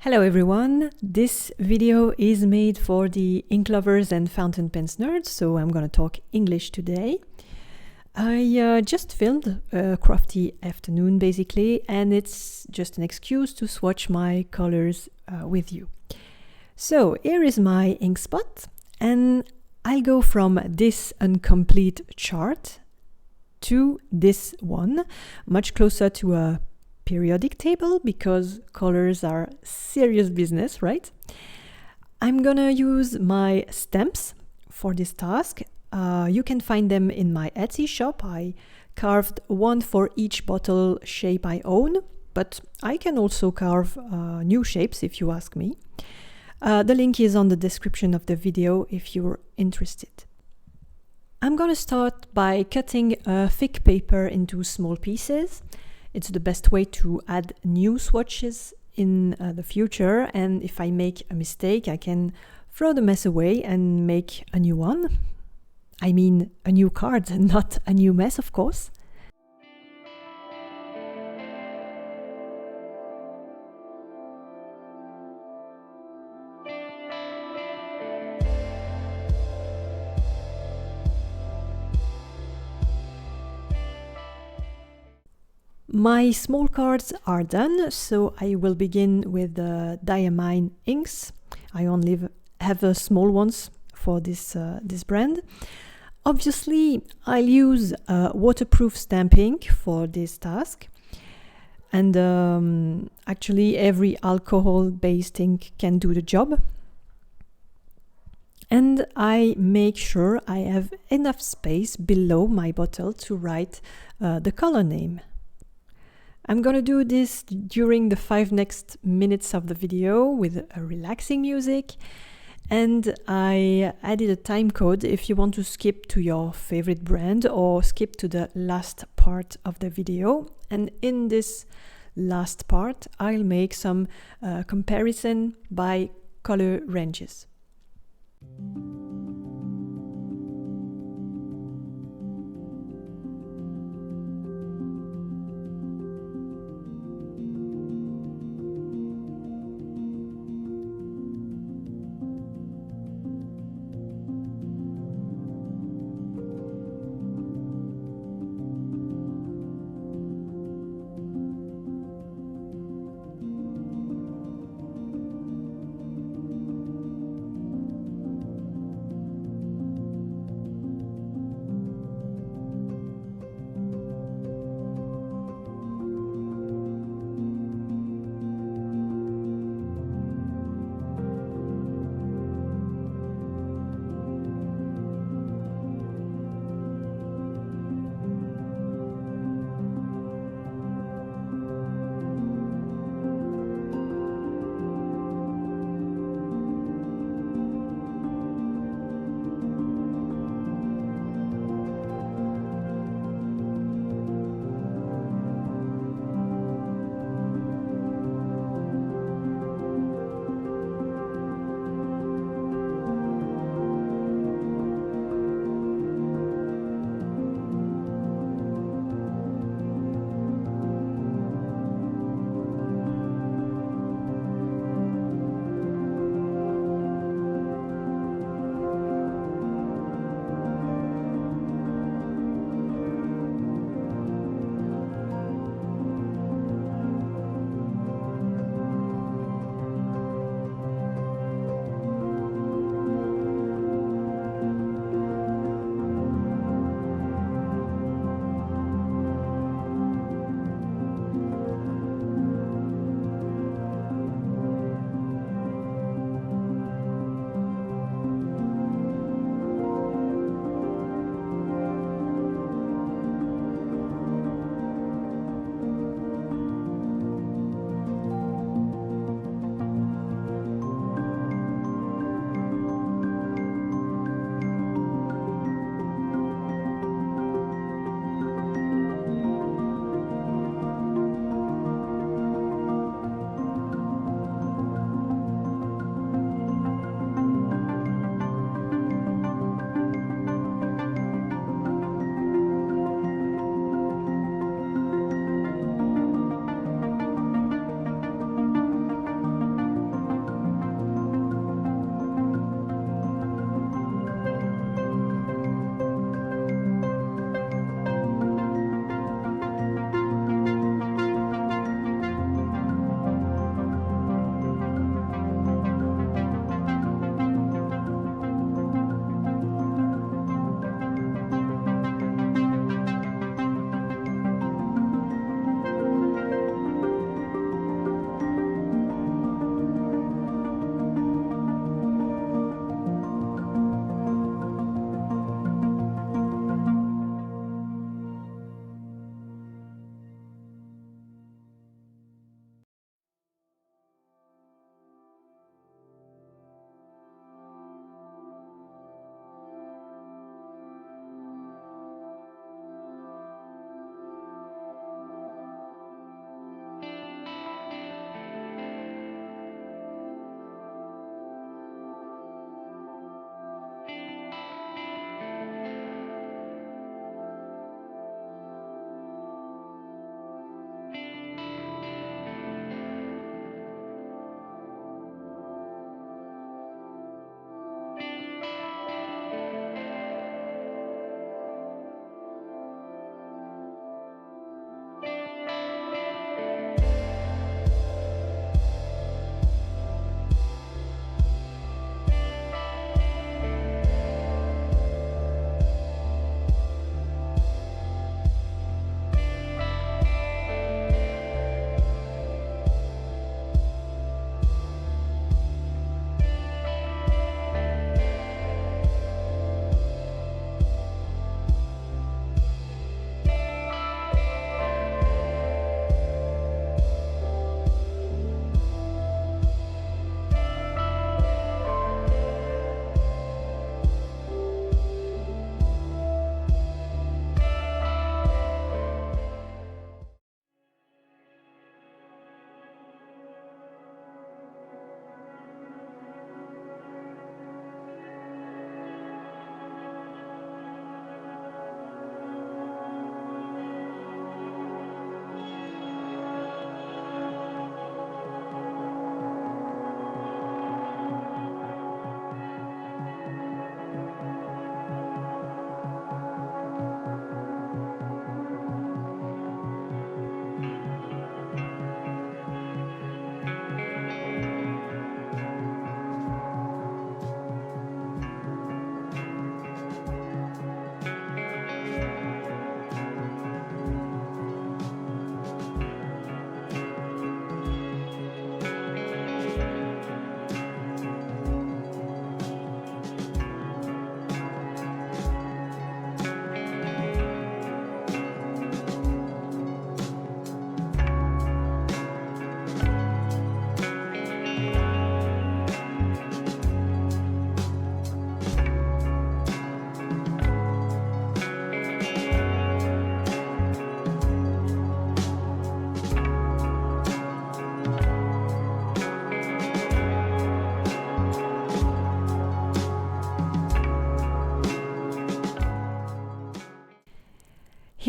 Hello everyone, this video is made for the ink lovers and fountain pens nerds, so I'm gonna talk English today. I just filmed a crafty afternoon basically, and it's just an excuse to swatch my colors with you. So here is my ink spot, and I'll go from this incomplete chart to this one, much closer to a periodic table because colors are serious business, right? I'm gonna use my stamps for this task. You can find them in my Etsy shop. I carved one for each bottle shape I own, but I can also carve new shapes if you ask me. The link is on the description of the video if you're interested. I'm gonna start by cutting thick paper into small pieces. It's the best way to add new swatches in the future, and if I make a mistake, I can throw the mess away and make a new one. I mean, a new card, not a new mess, of course. My small cards are done, so I will begin with the Diamine inks. I only have small ones for this brand. Obviously, I'll use waterproof stamp ink for this task. And actually, every alcohol-based ink can do the job. And I make sure I have enough space below my bottle to write the color name. I'm gonna do this during the 5 next minutes of the video with a relaxing music, and I added a time code if you want to skip to your favorite brand or skip to the last part of the video. And in this last part, I'll make some comparison by color ranges.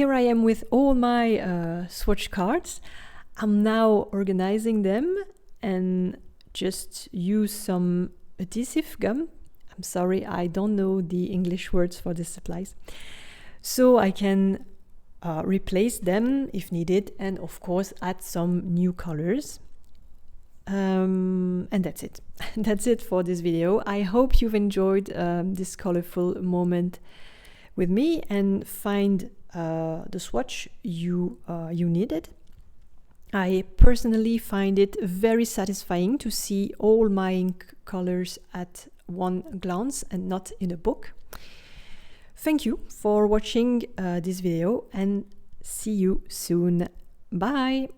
here I am with all my swatch cards. I'm now organizing them and just use some adhesive gum. I'm sorry, I don't know the English words for this supplies. So I can replace them if needed, and of course add some new colors. And that's it. That's it for this video. I hope you've enjoyed this colorful moment with me and find the swatch you needed. I personally find it very satisfying to see all my ink colors at one glance and not in a book. Thank you for watching this video and see you soon. Bye!